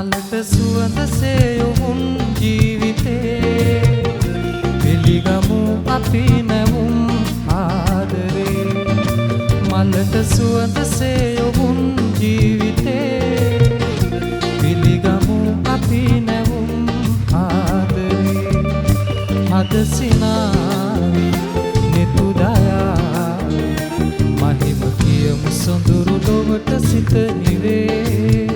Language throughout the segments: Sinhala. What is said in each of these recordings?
මලට සුවඳසේ යොවුන් ජීවිතේ පිළිගමු අපි නැවුම් ආදරේ මලට සුවඳසේ යොවුන් ජීවිතේ පිළිගමු අපි නැවුම් ආදරේ හද සිනාවි නෙතු දයාවි මහිම කියමු සොඳුරු ලොවට සිත නිවේ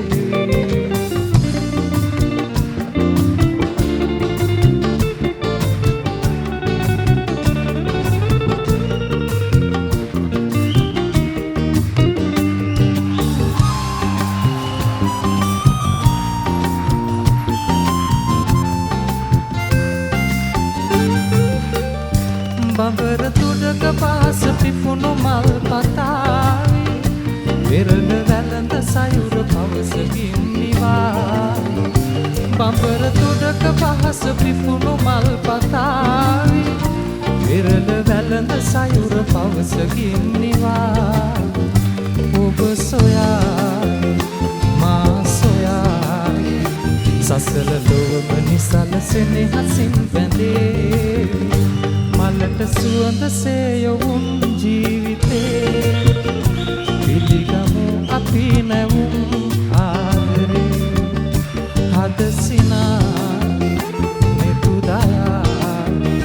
බඹර තුඩක පාස පිපුණු මල් පතාවි වෙරළ වැළඳ සයුර පවසකින් නිවායි බඹර තුඩක පාස පිපුණු මල් පතාවි වෙරළ වැළඳ සයුර පවසකින් නිවායි ඔබ සොයායි මා සොයායි සසල ලොවම නිසලසෙන හසින් බැඳේ මලට සුවඳසේ යොවුන් ජීවිතේ පිළිගමු අපි නැවුම් ආදරේ හද සිනාවි නෙතු දයාවි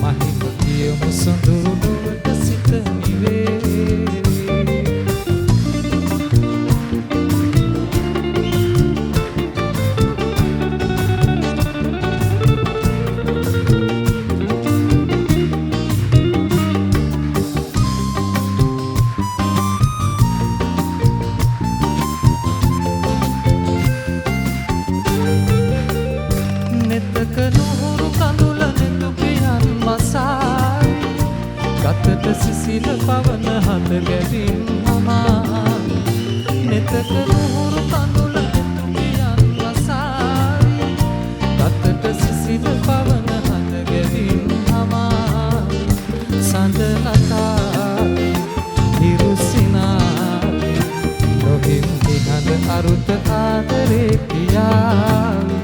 මහිම කියමු සොඳුරු ලොවට සිත නිවේ ගතට සිසිල පවන හද ගැවින් හමායි නෙතක නුහුරු කඳුල නෙතු පියන් වසායි ගතට සිසිල පවන හද ගැවින් හමායි සඳ ලතායි හිරු සිනායි නොහිම් දිහඳ අරුත ආදරේ කියාවි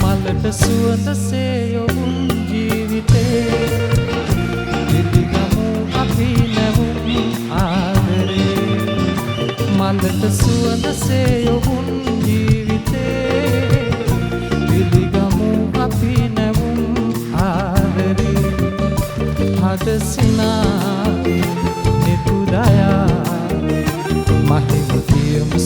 මලට සුවඳසේ යොවුන් ජීවිතේ මලට සුවඳසේ යොවුන් ජීවිතේ පිළිගමු අපි නැවුම් ආදරේ හද සිනාවි නෙතු දයාවි මහිම කියමු